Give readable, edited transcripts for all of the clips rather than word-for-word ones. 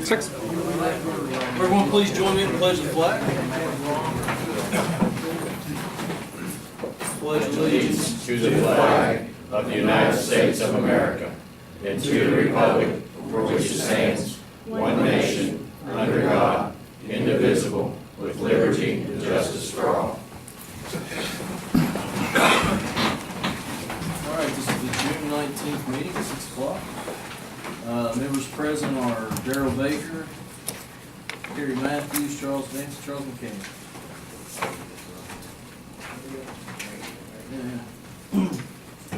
6. Everyone, please join me in the pledge of the flag. Pledge allegiance to the flag of the United States of America and to the republic for which it stands, one nation, under God, indivisible, with liberty and justice for all. All right, this is the June 19th meeting at 6 o'clock. Members present are Darrell Baker, Terry Matthews, Charles Vance, Charles McCain.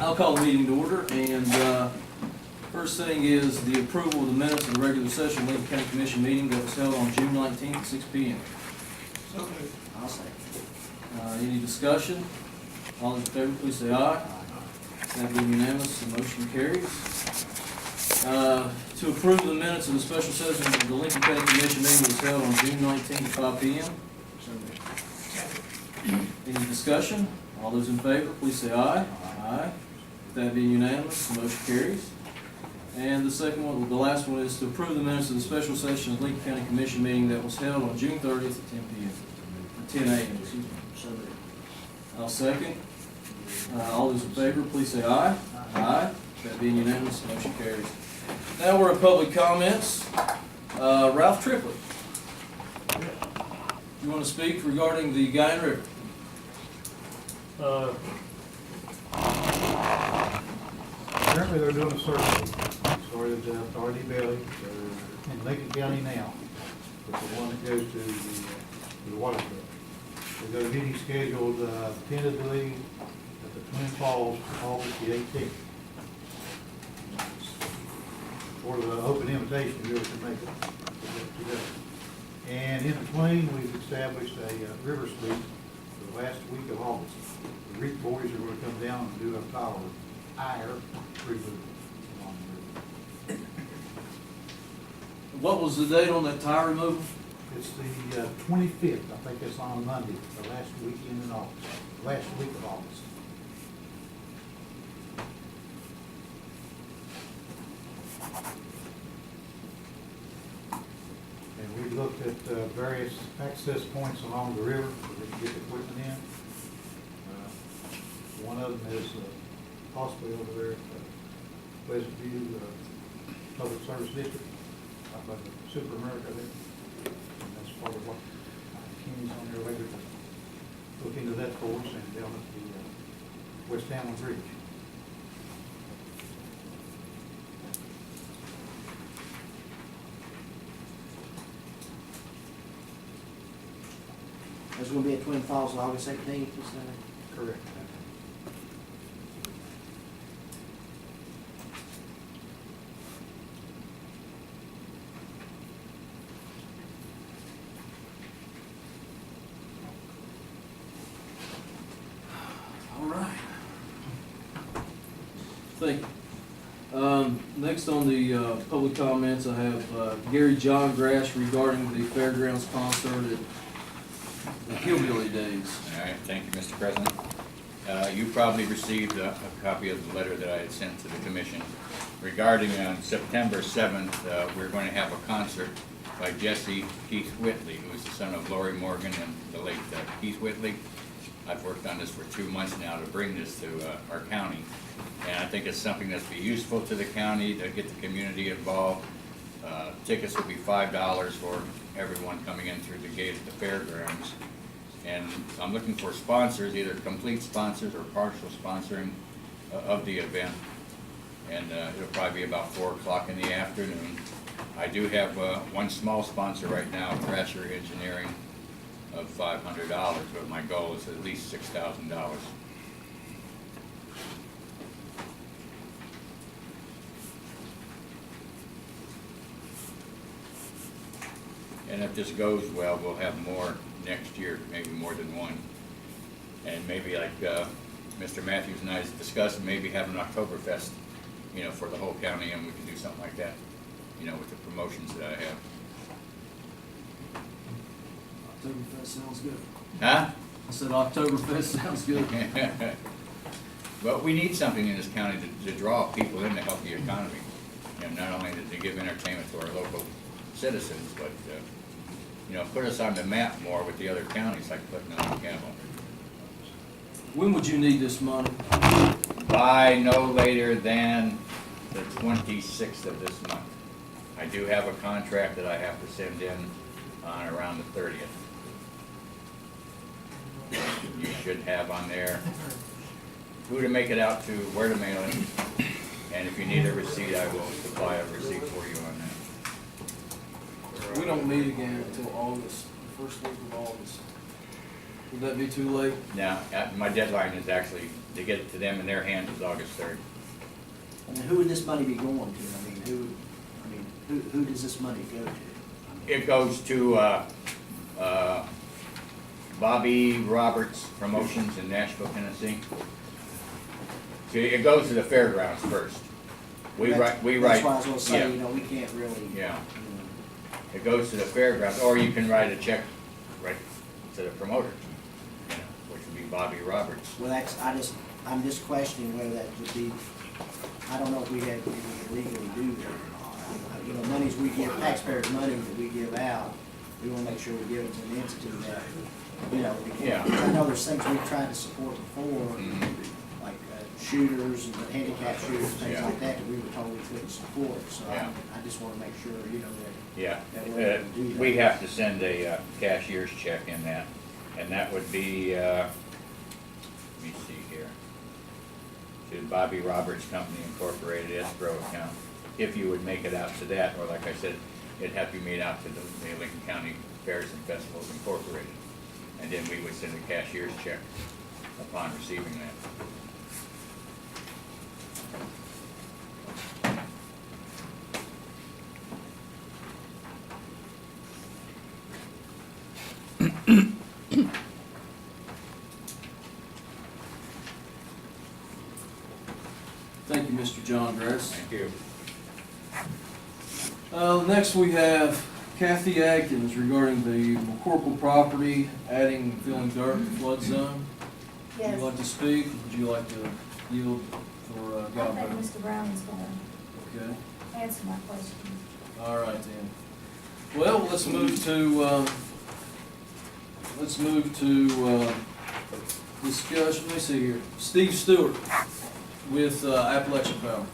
I'll call the meeting to order, and first thing is the approval of the minutes of the regular session Lincoln County Commission meeting that was held on June 19th at 6 p.m. I'll second. Any discussion? All those in favor, please say aye. That being unanimous, the motion carries. To approve the minutes of the special session of the Lincoln County Commission meeting that was held on June 19th at 5 p.m. Any discussion? All those in favor, please say aye. Aye. That being unanimous, the motion carries. And the second one, the last one, is to approve the minutes of the special session of the Lincoln County Commission meeting that was held on June 30th at 10 p.m. Or 10 a.m. Excuse me. I'll second. All those in favor, please say aye. Aye. That being unanimous, the motion carries. Now we're at public comments. Ralph Triplett. You want to speak regarding the Guyan River? Currently, they're doing a survey. Started Authority Bailey. They're in Lincoln County now. It's the one that goes to the water bill. We've got a meeting scheduled tentatively at the Twin Falls, August the 18th. For the open invitation, you can make it together. And in between, we've established a river sweep for the last week of August. The reef boys are going to come down and do a tire removal along the river. What was the date on that tire removal? It's the 25th. I think it's on Monday, the last weekend in August, last week of August. And we looked at various access points along the river so we can get the equipment in. One of them is possibly over there at Pleasant View Public Service District, up by the Super America there. And that's part of what Kenny's on there later to look into that for us, and down at the West Hamlin Bridge. There's going to be a Twin Falls on August 18th, you said? Correct. All right. Thank you. Next on the public comments, I have Gary John Grash regarding the fairgrounds concert at the Hillbilly Days. All right, thank you, Mr. President. You probably received a copy of the letter that I had sent to the commission regarding on September 7th, we're going to have a concert by Jesse Keith Whitley, who is the son of Lori Morgan and the late Keith Whitley. I've worked on this for 2 months now to bring this to our county, and I think it's something that's be useful to the county to get the community involved. Tickets will be $5 for everyone coming in through the gate at the fairgrounds. And I'm looking for sponsors, either complete sponsors or partial sponsoring of the event. And it'll probably be about 4 o'clock in the afternoon. I do have one small sponsor right now, Thrasher Engineering, of $500, but my goal is at least $6,000. And if this goes well, we'll have more next year, maybe more than one. And maybe like Mr. Matthews and I discussed, maybe have an Oktoberfest, you know, for the whole county, and we can do something like that, you know, with the promotions that I have. Oktoberfest sounds good. Huh? I said Oktoberfest sounds good. But we need something in this county to draw people in to help the economy. You know, not only to give entertainment to our local citizens, but, you know, put us on the map more with the other counties, like Putnam and Campbell. When would you need this money? By no later than the 26th of this month. I do have a contract that I have to send in on around the 30th. You should have on there who to make it out to, where to mail it, and if you need a receipt, I will supply a receipt for you on that. We don't meet again until August, the first week of August. Would that be too late? Now, my deadline is actually, to get it to them in their hands is August 3rd. I mean, who would this money be going to? Who does this money go to? It goes to Bobby Roberts Promotions in Nashville, Tennessee. See, it goes to the fairgrounds first. We write. That's why I was gonna say, yeah. you know, we can't really. Yeah. You know, It goes to the fairgrounds, or you can write a check right to the promoter, you know, which would be Bobby Roberts. well, I'm just questioning whether that would be, I don't know if we can legally do that or not. You know, monies we give, taxpayers' money that we give out, we wanna make sure we give it to an entity that, you know, we can't. Yeah. I know there's things we've tried to support before, like shooters and handicap shooters, things Yeah. like that we were told we couldn't support, so Yeah. I just wanna make sure, you know, that. Yeah, That we're able to do that. we have to send a cashier's check in that, and that would be, let me see here, to Bobby Roberts Company Incorporated escrow account, if you would make it out to that, or like I said, it'd have to be made out to the Lincoln County Fairs and Festivals Incorporated, and then we would send a cashier's check upon receiving that. Thank you, Mr. John Grass. Thank you. Next we have Kathy Atkins regarding the McCorkle property, adding, filling dirt in the flood zone. Would Yes. you like to speak? Would you like to yield for I think Godbrother? Mr. Brown is gonna Okay, answer my question. all right then. Well, let's move to discussion, let me see here. Steve Stewart with Appalachian Power.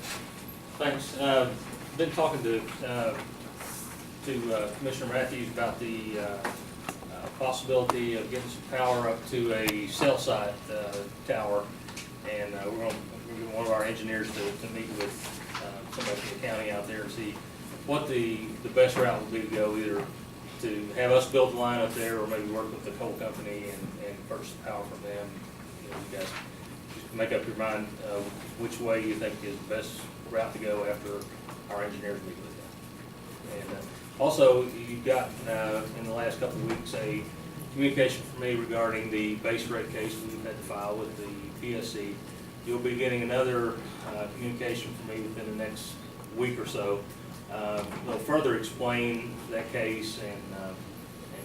Thanks. Been talking to Commissioner Matthews about the possibility of getting some power up to a cell site tower. And we're going to get one of our engineers to meet with somebody from the county out there and see what the best route would be to go, either to have us build the line up there or maybe work with the coal company and purchase the power from them. You know, you guys just make up your mind which way you think is the best route to go after our engineers meet with them. And also, you've got in the last couple of weeks a communication from me regarding the base rate case we've had to file with the PSC. You'll be getting another communication from me within the next week or so. They'll further explain that case, and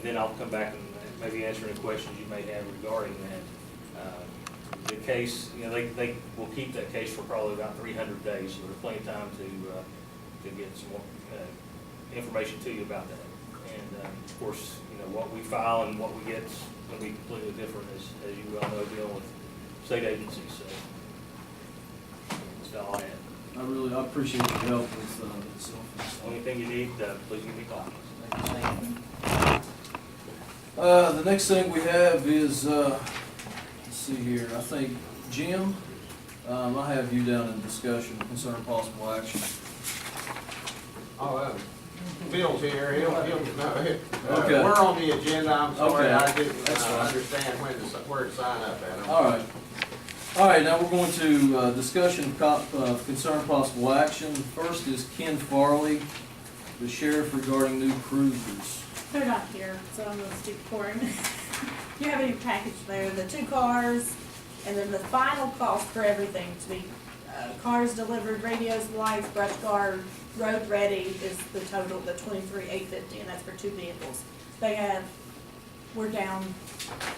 then I'll come back and maybe answer any questions you may have regarding that. The case, you know, they will keep that case for probably about 300 days, so there's plenty of time to get some more information to you about that. And of course, you know, what we file and what we get is going to be completely different, as you well know, dealing with state agencies. So that's all I have. I appreciate your help with this. Anything you need, please give me a call. Thank you. The next thing we have is, let's see here, I think, Jim, I have you down in discussion concerning possible action. Bill's here, Okay. we're on the agenda, I'm sorry, Okay. I didn't That's fine. understand where to sign up at. All right, now we're going to discussion of concern possible action. First is Ken Farley, the sheriff, regarding new cruisers. They're not here, so I'm gonna speak for him. You have any package there, the 2 cars, and then the final cost for everything to be, cars delivered, radios, lights, brush guard, road ready is the total, the $23,850, and that's for 2 vehicles. We're down,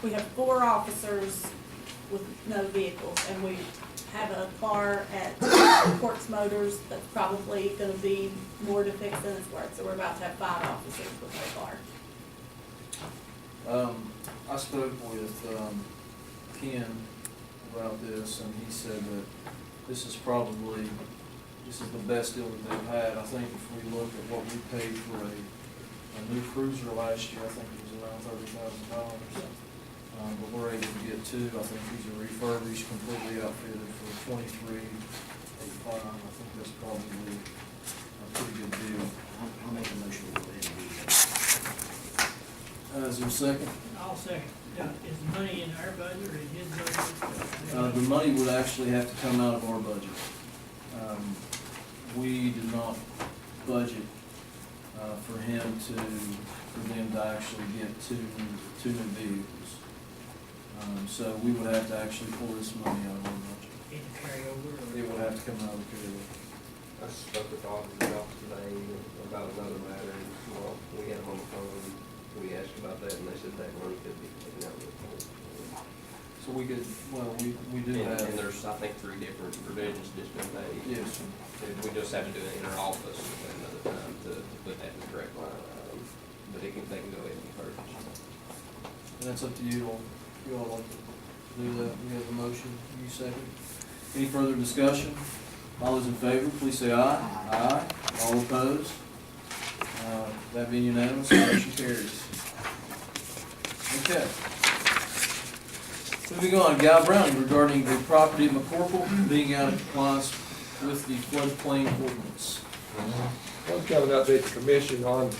we have 4 officers with no vehicles, and we have a car at Quartz Motors that's probably gonna be more to fix than it's worth, so we're about to have 5 officers with no car. I spoke with, Ken about this, and he said that this is the best deal that they've had. I think if we look at what we paid for a new cruiser last year, I think it was around $30,000. But we're able to get 2. I think these are refurbished, completely outfitted for $23,850. I think that's probably a pretty good deal. I'll make a motion to go ahead and do that. Is there a second? I'll second. Is the money in our budget or in his budget? The money would actually have to come out of our budget. We did not budget for them to actually get two new vehicles. So we would have to actually pull this money out of our budget. In carryover or? It would have to come out of the carryover. I spoke with the office today about another matter, and, well, we had them on the phone, we asked about that, and they said that money could be taken out of the phone. So we could, we do have. And there's, I think, 3 different provisions just been made. Yes, sir. We just have to do it in our office at another time to put that in the correct line item, but they can go ahead and purchase. And that's up to you all. You all like to do that? We have a motion. You second. Any further discussion? All those in favor, please say aye. Aye. All opposed? That being unanimous, motion carries. Okay. Moving on, Guy Browning regarding the property at McCorkle being out of compliance with the floodplain ordinance. I'm coming to update the commission on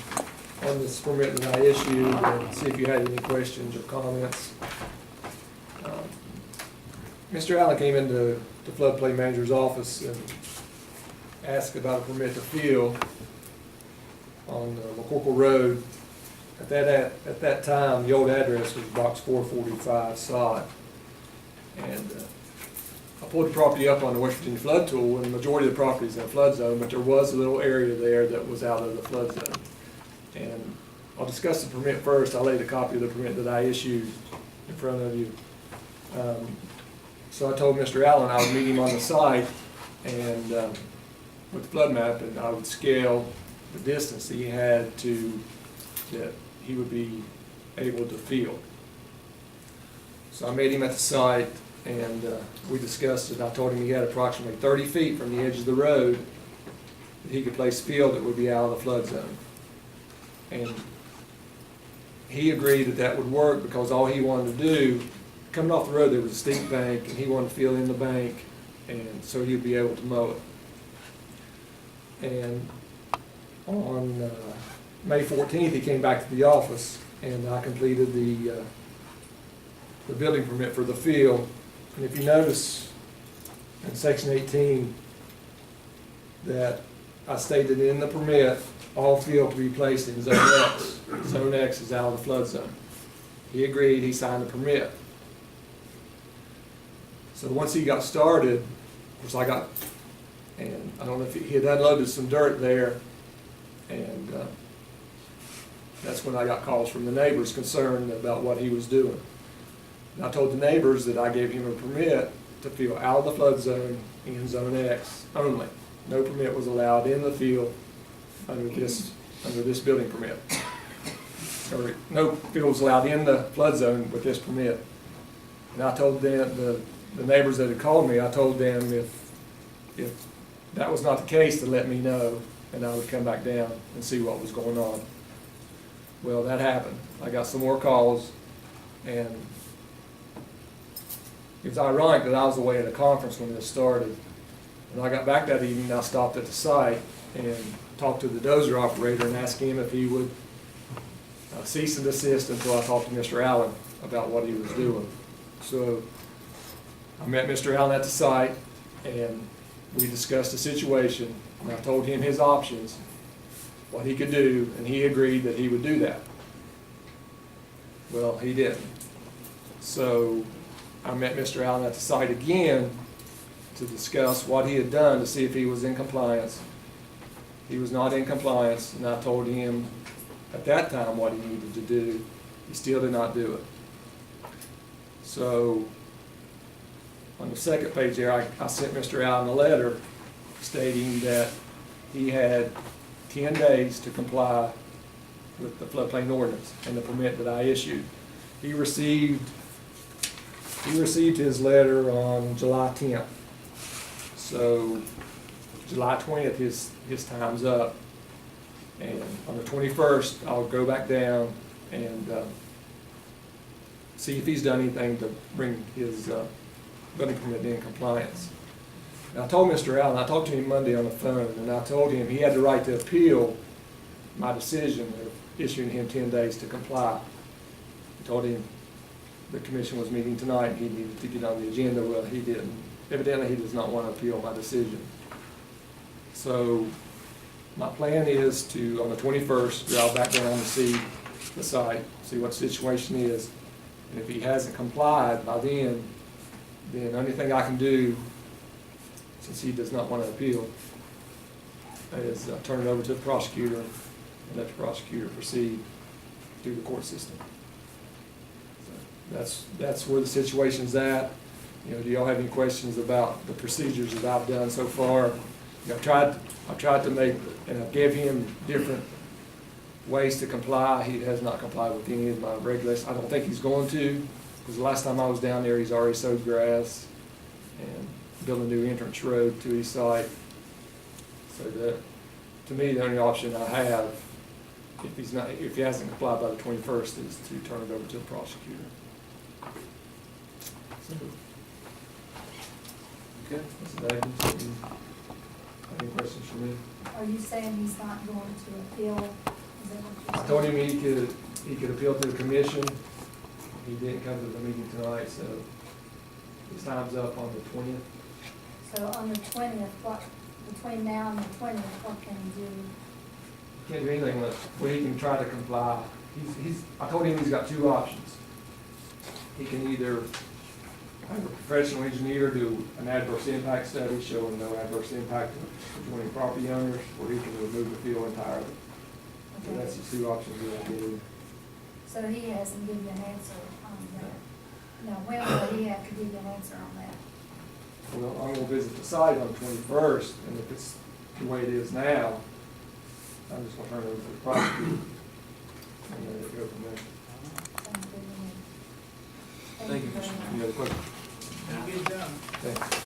this permit that I issued and see if you had any questions or comments. Mr. Allen came into the floodplain manager's office and asked about a permit to fill on McCorkle Road. At that time, the old address was box 445 sod. And I pulled the property up on the West Virginia flood tool, and the majority of the property is in a flood zone, but there was a little area there that was out of the flood zone. And I'll discuss the permit first. I laid a copy of the permit that I issued in front of you. So I told Mr. Allen I would meet him on the site and with the flood map, and I would scale the distance that he had to that he would be able to field. So I met him at the site, and we discussed it. I told him he had approximately 30 feet from the edge of the road that he could place field that would be out of the flood zone. And he agreed that that would work because all he wanted to do, coming off the road there was a steep bank, and he wanted to fill in the bank, and so he'd be able to mow it. And on May 14th, he came back to the office, and I completed the building permit for the field. And if you notice in section 18 that I stated in the permit, all field to be placed in zone X. Zone X is out of the flood zone. He agreed, he signed the permit. So once he got started, of course and I don't know if he had unloaded some dirt there, and that's when I got calls from the neighbors concerned about what he was doing. And I told the neighbors that I gave him a permit to fill out of the flood zone in zone X only. No permit was allowed in the field under this building permit. Or no field was allowed in the flood zone with this permit. And I told them, the neighbors that had called me, I told them if that was not the case to let me know, and I would come back down and see what was going on. Well, that happened. I got some more calls, and it was ironic that I was away at a conference when this started. When I got back that evening, I stopped at the site and talked to the dozer operator and asked him if he would cease and desist until I talked to Mr. Allen about what he was doing. So I met Mr. Allen at the site, and we discussed the situation, and I told him his options, what he could do, and he agreed that he would do that. Well, he didn't. So I met Mr. Allen at the site again to discuss what he had done to see if he was in compliance. He was not in compliance, and I told him at that time what he needed to do. He still did not do it. So on the second page there, I sent Mr. Allen a letter stating that he had 10 days to comply with the floodplain ordinance and the permit that I issued. He received his letter on July 10th. So July 20th, his time's up. And on the 21st, I'll go back down and see if he's done anything to bring his building permit in compliance. And I told Mr. Allen, I talked to him Monday on the phone, and I told him he had the right to appeal my decision of issuing him 10 days to comply. I told him the commission was meeting tonight and he needed to get on the agenda. Well, he didn't. Evidently, he does not want to appeal my decision. So my plan is to, on the 21st, drive back down to see the site, see what the situation is. And if he hasn't complied by then the only thing I can do, since he does not want to appeal, is turn it over to the prosecutor and let the prosecutor proceed through the court system. So that's where the situation's at. You know, do y'all have any questions about the procedures that I've done so far? You know, I've tried to make, and I've gave him different ways to comply. He has not complied with any of my regulations. I don't think he's going to, because the last time I was down there, he's already sowed grass and built a new entrance road to his site. So that, to me, the only option I have, if he hasn't complied by the 21st, is to turn it over to the prosecutor. So, Okay. Mrs. Davis, any questions for me? Are you saying he's not going to appeal? Is that what you're I told saying? him he could appeal to the commission. He didn't come to the meeting tonight, so his time's up on the 20th. So on the 20th, between now and the 20th, what can you do? Can't do anything with, well, he can try to comply. I told him he's got two options. He can either have a professional engineer do an adverse impact study showing no adverse impact to adjoining property owners, or he can remove the field entirely. So Okay. that's the two options we will give him. So he hasn't given you an answer on that? No, when will he have to give you an answer on that? Well, I'm gonna visit the site on the 21st, and if it's the way it is now, I'm just gonna turn it over to the prosecutor and let it go from there. Thank you. Thank you, very Mr. much. Any other questions? Good job. Thanks.